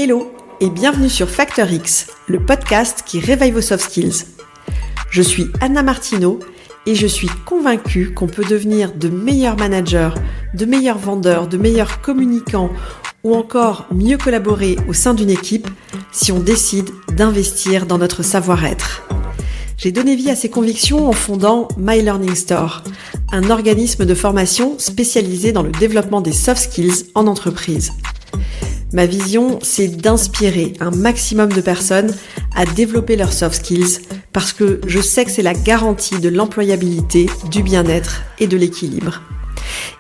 Hello et bienvenue sur Factor X, le podcast qui réveille vos soft skills. Je suis Anna Martineau et je suis convaincue qu'on peut devenir de meilleurs managers, de meilleurs vendeurs, de meilleurs communicants ou encore mieux collaborer au sein d'une équipe si on décide d'investir dans notre savoir-être. J'ai donné vie à ces convictions en fondant My Learning Store, un organisme de formation spécialisé dans le développement des soft skills en entreprise. Ma vision, c'est d'inspirer un maximum de personnes à développer leurs soft skills parce que je sais que c'est la garantie de l'employabilité, du bien-être et de l'équilibre.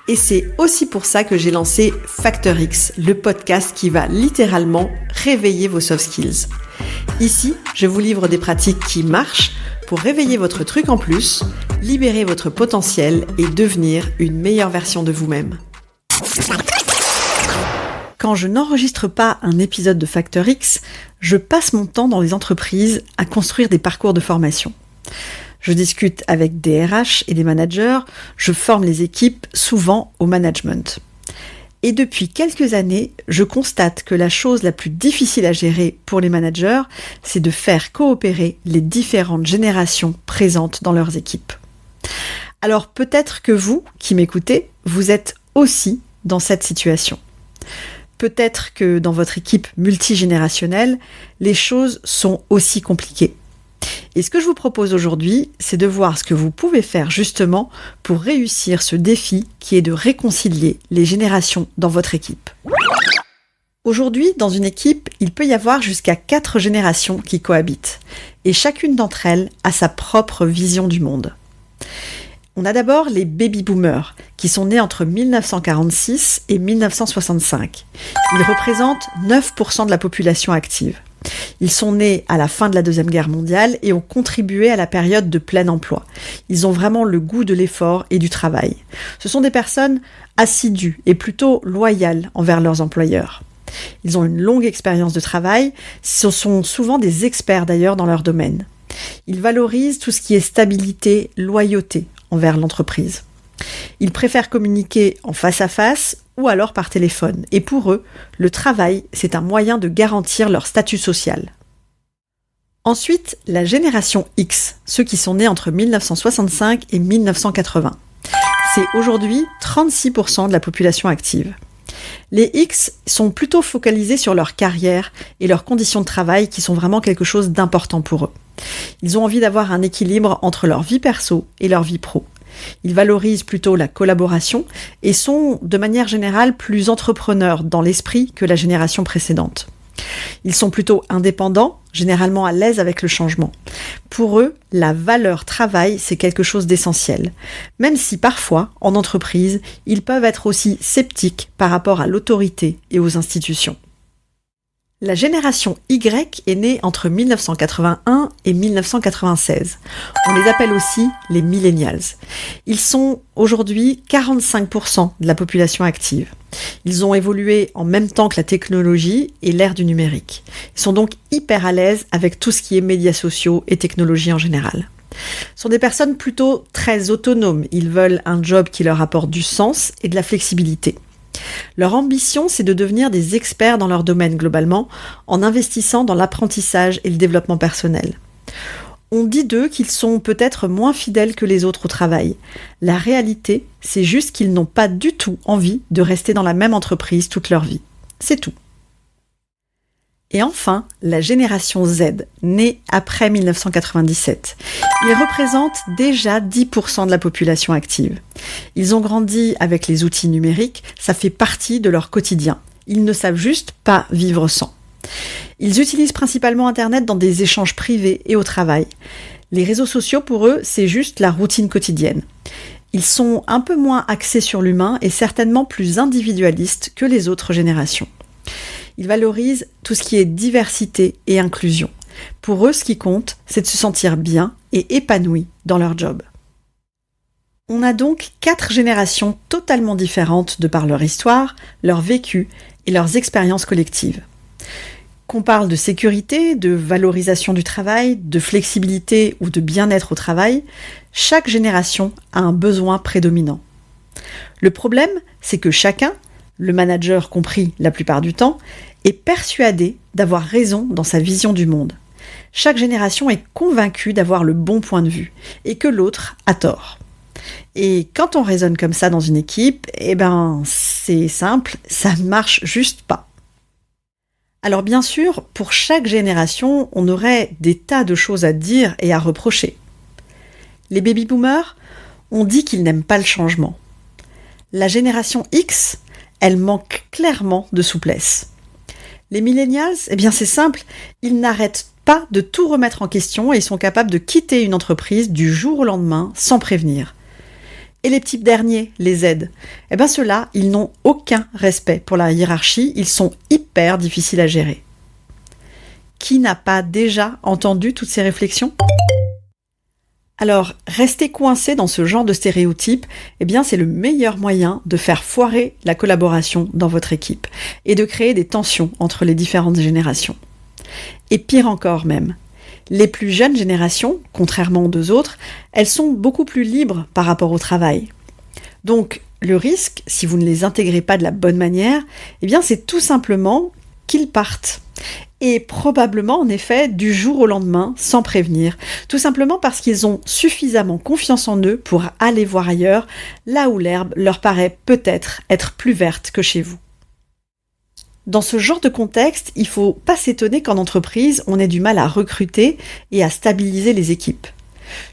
Et c'est aussi pour ça que j'ai lancé Factor X, le podcast qui va littéralement réveiller vos soft skills. Ici, je vous livre des pratiques qui marchent pour réveiller votre truc en plus, libérer votre potentiel et devenir une meilleure version de vous-même. Quand je n'enregistre pas un épisode de Factor X, je passe mon temps dans les entreprises à construire des parcours de formation. Je discute avec des RH et des managers, je forme les équipes, souvent au management. Et depuis quelques années, je constate que la chose la plus difficile à gérer pour les managers, c'est de faire coopérer les différentes générations présentes dans leurs équipes. Alors peut-être que vous, qui m'écoutez, vous êtes aussi dans cette situation. Peut-être que dans votre équipe multigénérationnelle, les choses sont aussi compliquées. Et ce que je vous propose aujourd'hui, c'est de voir ce que vous pouvez faire justement pour réussir ce défi qui est de réconcilier les générations dans votre équipe. Aujourd'hui, dans une équipe, il peut y avoir jusqu'à 4 générations qui cohabitent. Et chacune d'entre elles a sa propre vision du monde. On a d'abord les baby-boomers, qui sont nés entre 1946 et 1965. Ils représentent 9% de la population active. Ils sont nés à la fin de la Deuxième Guerre mondiale et ont contribué à la période de plein emploi. Ils ont vraiment le goût de l'effort et du travail. Ce sont des personnes assidues et plutôt loyales envers leurs employeurs. Ils ont une longue expérience de travail, ce sont souvent des experts d'ailleurs dans leur domaine. Ils valorisent tout ce qui est stabilité, loyauté envers l'entreprise. Ils préfèrent communiquer en face à face ou alors par téléphone. Et pour eux, le travail, c'est un moyen de garantir leur statut social. Ensuite, la génération X, ceux qui sont nés entre 1965 et 1980. C'est aujourd'hui 36% de la population active. Les X sont plutôt focalisés sur leur carrière et leurs conditions de travail qui sont vraiment quelque chose d'important pour eux. Ils ont envie d'avoir un équilibre entre leur vie perso et leur vie pro. Ils valorisent plutôt la collaboration et sont de manière générale plus entrepreneurs dans l'esprit que la génération précédente. Ils sont plutôt indépendants, généralement à l'aise avec le changement. Pour eux, la valeur travail, c'est quelque chose d'essentiel. Même si parfois, en entreprise, ils peuvent être aussi sceptiques par rapport à l'autorité et aux institutions. La génération Y est née entre 1981 et 1996. On les appelle aussi les millennials. Ils sont aujourd'hui 45% de la population active. Ils ont évolué en même temps que la technologie et l'ère du numérique. Ils sont donc hyper à l'aise avec tout ce qui est médias sociaux et technologie en général. Ce sont des personnes plutôt très autonomes. Ils veulent un job qui leur apporte du sens et de la flexibilité. Leur ambition, c'est de devenir des experts dans leur domaine globalement, en investissant dans l'apprentissage et le développement personnel. On dit d'eux qu'ils sont peut-être moins fidèles que les autres au travail. La réalité, c'est juste qu'ils n'ont pas du tout envie de rester dans la même entreprise toute leur vie. C'est tout. Et enfin, la génération Z, née après 1997. Ils représentent déjà 10% de la population active. Ils ont grandi avec les outils numériques, ça fait partie de leur quotidien. Ils ne savent juste pas vivre sans. Ils utilisent principalement Internet dans des échanges privés et au travail. Les réseaux sociaux, pour eux, c'est juste la routine quotidienne. Ils sont un peu moins axés sur l'humain et certainement plus individualistes que les autres générations. Ils valorisent tout ce qui est diversité et inclusion. Pour eux, ce qui compte, c'est de se sentir bien et épanoui dans leur job. On a donc 4 générations totalement différentes de par leur histoire, leur vécu et leurs expériences collectives. Qu'on parle de sécurité, de valorisation du travail, de flexibilité ou de bien-être au travail, chaque génération a un besoin prédominant. Le problème, c'est que chacun le manager compris la plupart du temps, est persuadé d'avoir raison dans sa vision du monde. Chaque génération est convaincue d'avoir le bon point de vue et que l'autre a tort. Et quand on raisonne comme ça dans une équipe, c'est simple, ça ne marche juste pas. Alors bien sûr, pour chaque génération, on aurait des tas de choses à dire et à reprocher. Les baby-boomers, on dit qu'ils n'aiment pas le changement. La génération X, elle manque clairement de souplesse. Les millennials, c'est simple, ils n'arrêtent pas de tout remettre en question et ils sont capables de quitter une entreprise du jour au lendemain sans prévenir. Et les petits derniers, les Z, ceux-là, ils n'ont aucun respect pour la hiérarchie, ils sont hyper difficiles à gérer. Qui n'a pas déjà entendu toutes ces réflexions ? Alors, rester coincé dans ce genre de stéréotypes, c'est le meilleur moyen de faire foirer la collaboration dans votre équipe et de créer des tensions entre les différentes générations. Et pire encore même, les plus jeunes générations, contrairement aux deux autres, elles sont beaucoup plus libres par rapport au travail. Donc, le risque, si vous ne les intégrez pas de la bonne manière, c'est tout simplement qu'ils partent. Et probablement, en effet, du jour au lendemain, sans prévenir. Tout simplement parce qu'ils ont suffisamment confiance en eux pour aller voir ailleurs, là où l'herbe leur paraît peut-être être plus verte que chez vous. Dans ce genre de contexte, il ne faut pas s'étonner qu'en entreprise, on ait du mal à recruter et à stabiliser les équipes.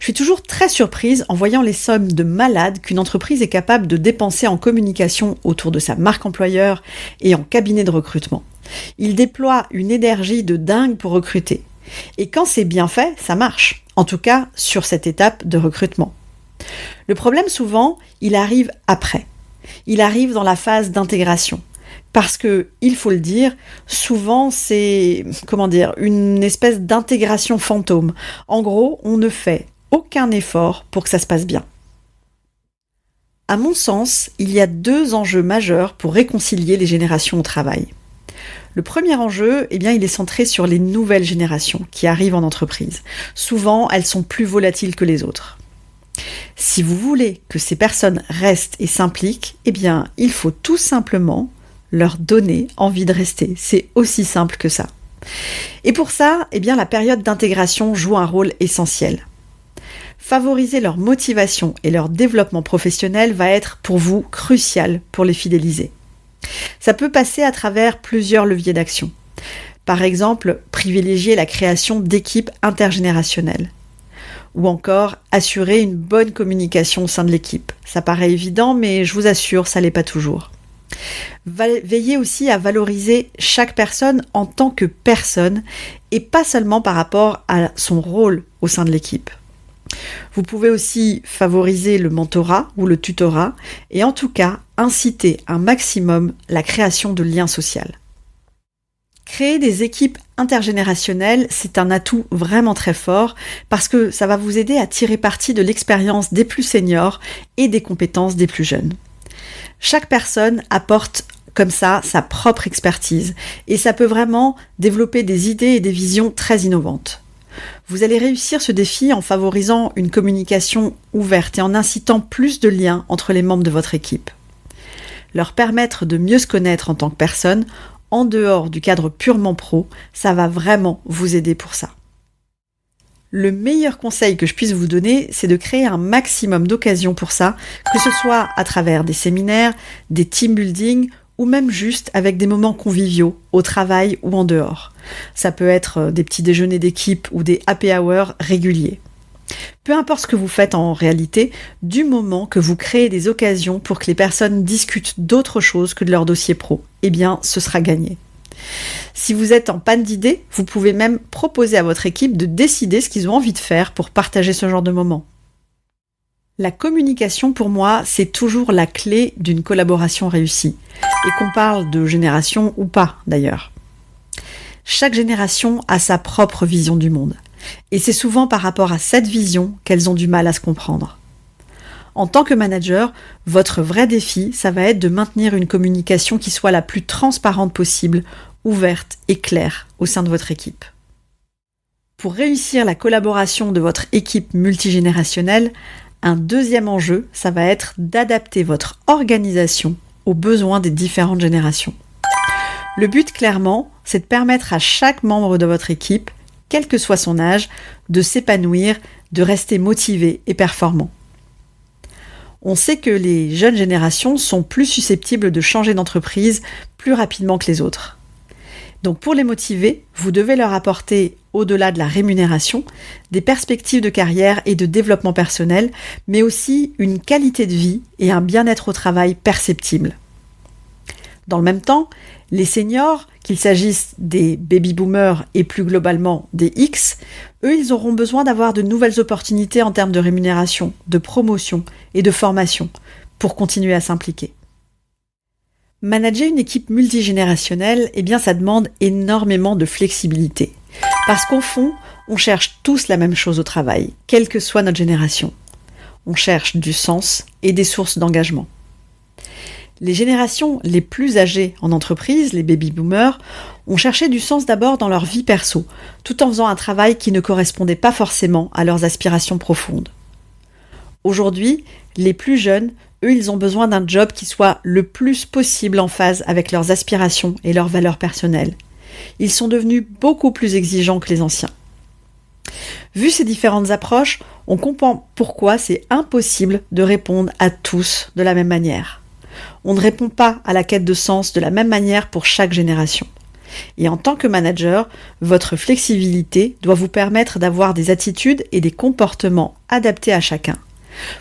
Je suis toujours très surprise en voyant les sommes de malades qu'une entreprise est capable de dépenser en communication autour de sa marque employeur et en cabinet de recrutement. Il déploie une énergie de dingue pour recruter. Et quand c'est bien fait, ça marche. En tout cas, sur cette étape de recrutement. Le problème, souvent, il arrive après. Il arrive dans la phase d'intégration. Parce que, il faut le dire, souvent c'est, une espèce d'intégration fantôme. En gros, on ne fait aucun effort pour que ça se passe bien. À mon sens, il y a 2 enjeux majeurs pour réconcilier les générations au travail. Le premier enjeu, il est centré sur les nouvelles générations qui arrivent en entreprise. Souvent, elles sont plus volatiles que les autres. Si vous voulez que ces personnes restent et s'impliquent, il faut tout simplement leur donner envie de rester. C'est aussi simple que ça. Et pour ça, la période d'intégration joue un rôle essentiel. Favoriser leur motivation et leur développement professionnel va être pour vous crucial pour les fidéliser. Ça peut passer à travers plusieurs leviers d'action. Par exemple, privilégier la création d'équipes intergénérationnelles. Ou encore, assurer une bonne communication au sein de l'équipe. Ça paraît évident, mais je vous assure, ça l'est pas toujours. Veillez aussi à valoriser chaque personne en tant que personne et pas seulement par rapport à son rôle au sein de l'équipe. Vous pouvez aussi favoriser le mentorat ou le tutorat et en tout cas inciter un maximum la création de liens sociaux. Créer des équipes intergénérationnelles, c'est un atout vraiment très fort parce que ça va vous aider à tirer parti de l'expérience des plus seniors et des compétences des plus jeunes. Chaque personne apporte comme ça sa propre expertise et ça peut vraiment développer des idées et des visions très innovantes. Vous allez réussir ce défi en favorisant une communication ouverte et en incitant plus de liens entre les membres de votre équipe. Leur permettre de mieux se connaître en tant que personne, en dehors du cadre purement pro, ça va vraiment vous aider pour ça. Le meilleur conseil que je puisse vous donner, c'est de créer un maximum d'occasions pour ça, que ce soit à travers des séminaires, des team building ou même juste avec des moments conviviaux, au travail ou en dehors. Ça peut être des petits déjeuners d'équipe ou des happy hours réguliers. Peu importe ce que vous faites en réalité, du moment que vous créez des occasions pour que les personnes discutent d'autre chose que de leur dossier pro, ce sera gagné. Si vous êtes en panne d'idées, vous pouvez même proposer à votre équipe de décider ce qu'ils ont envie de faire pour partager ce genre de moments. La communication, pour moi, c'est toujours la clé d'une collaboration réussie. Et qu'on parle de génération ou pas, d'ailleurs. Chaque génération a sa propre vision du monde. Et c'est souvent par rapport à cette vision qu'elles ont du mal à se comprendre. En tant que manager, votre vrai défi, ça va être de maintenir une communication qui soit la plus transparente possible, ouverte et claire au sein de votre équipe. Pour réussir la collaboration de votre équipe multigénérationnelle, un deuxième enjeu, ça va être d'adapter votre organisation aux besoins des différentes générations. Le but, clairement, c'est de permettre à chaque membre de votre équipe, quel que soit son âge, de s'épanouir, de rester motivé et performant. On sait que les jeunes générations sont plus susceptibles de changer d'entreprise plus rapidement que les autres. Donc pour les motiver, vous devez leur apporter, au-delà de la rémunération, des perspectives de carrière et de développement personnel, mais aussi une qualité de vie et un bien-être au travail perceptible. Dans le même temps, les seniors, qu'il s'agisse des baby-boomers et plus globalement des X, eux, ils auront besoin d'avoir de nouvelles opportunités en termes de rémunération, de promotion et de formation pour continuer à s'impliquer. Manager une équipe multigénérationnelle, ça demande énormément de flexibilité. Parce qu'au fond, on cherche tous la même chose au travail, quelle que soit notre génération. On cherche du sens et des sources d'engagement. Les générations les plus âgées en entreprise, les baby-boomers, ont cherché du sens d'abord dans leur vie perso, tout en faisant un travail qui ne correspondait pas forcément à leurs aspirations profondes. Aujourd'hui, les plus jeunes, eux, ils ont besoin d'un job qui soit le plus possible en phase avec leurs aspirations et leurs valeurs personnelles. Ils sont devenus beaucoup plus exigeants que les anciens. Vu ces différentes approches, on comprend pourquoi c'est impossible de répondre à tous de la même manière. On ne répond pas à la quête de sens de la même manière pour chaque génération. Et en tant que manager, votre flexibilité doit vous permettre d'avoir des attitudes et des comportements adaptés à chacun.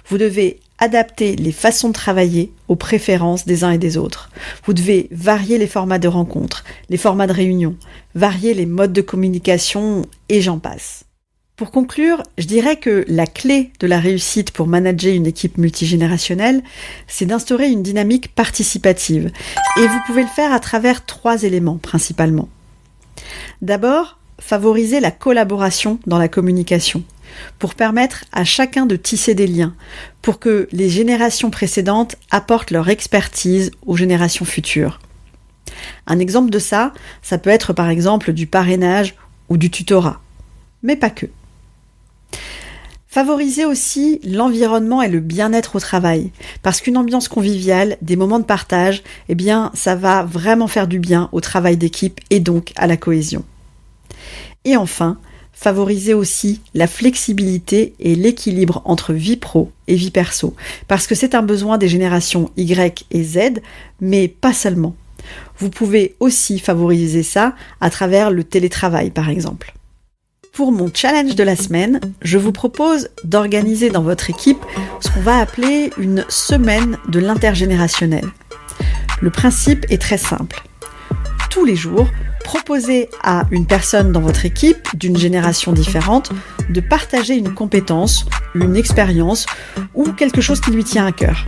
Vous devez adapter les façons de travailler aux préférences des uns et des autres. Vous devez varier les formats de rencontres, les formats de réunion, varier les modes de communication et j'en passe. Pour conclure, je dirais que la clé de la réussite pour manager une équipe multigénérationnelle, c'est d'instaurer une dynamique participative. Et vous pouvez le faire à travers 3 éléments principalement. D'abord, favoriser la collaboration dans la communication, pour permettre à chacun de tisser des liens, pour que les générations précédentes apportent leur expertise aux générations futures. Un exemple de ça peut être par exemple du parrainage ou du tutorat, mais pas que. Favoriser aussi l'environnement et le bien-être au travail, parce qu'une ambiance conviviale, des moments de partage, ça va vraiment faire du bien au travail d'équipe et donc à la cohésion. Et enfin, favoriser aussi la flexibilité et l'équilibre entre vie pro et vie perso, parce que c'est un besoin des générations Y et Z, mais pas seulement. Vous pouvez aussi favoriser ça à travers le télétravail, par exemple. Pour mon challenge de la semaine, je vous propose d'organiser dans votre équipe ce qu'on va appeler une semaine de l'intergénérationnel. Le principe est très simple. Tous les jours, proposez à une personne dans votre équipe d'une génération différente de partager une compétence, une expérience ou quelque chose qui lui tient à cœur.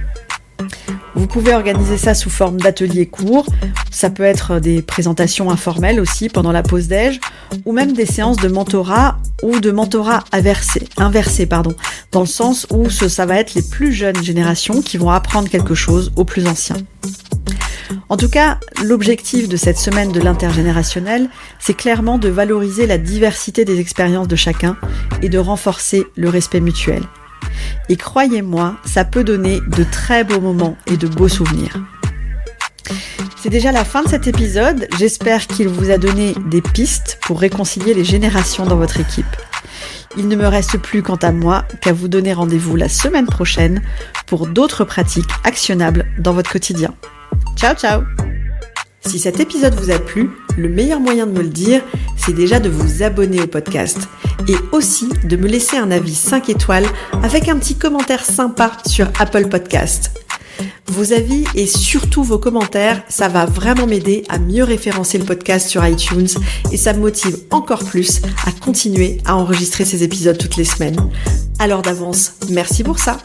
Vous pouvez organiser ça sous forme d'ateliers courts, ça peut être des présentations informelles aussi pendant la pause déj, ou même des séances de mentorat ou de mentorat inversé, dans le sens où ça va être les plus jeunes générations qui vont apprendre quelque chose aux plus anciens. En tout cas, l'objectif de cette semaine de l'intergénérationnel, c'est clairement de valoriser la diversité des expériences de chacun et de renforcer le respect mutuel. Et croyez-moi, ça peut donner de très beaux moments et de beaux souvenirs. C'est déjà la fin de cet épisode, j'espère qu'il vous a donné des pistes pour réconcilier les générations dans votre équipe. Il ne me reste plus quant à moi qu'à vous donner rendez-vous la semaine prochaine pour d'autres pratiques actionnables dans votre quotidien. Ciao ciao! Si cet épisode vous a plu, le meilleur moyen de me le dire, c'est déjà de vous abonner au podcast et aussi de me laisser un avis 5 étoiles avec un petit commentaire sympa sur Apple Podcast. Vos avis et surtout vos commentaires, ça va vraiment m'aider à mieux référencer le podcast sur iTunes et ça me motive encore plus à continuer à enregistrer ces épisodes toutes les semaines. Alors d'avance, merci pour ça!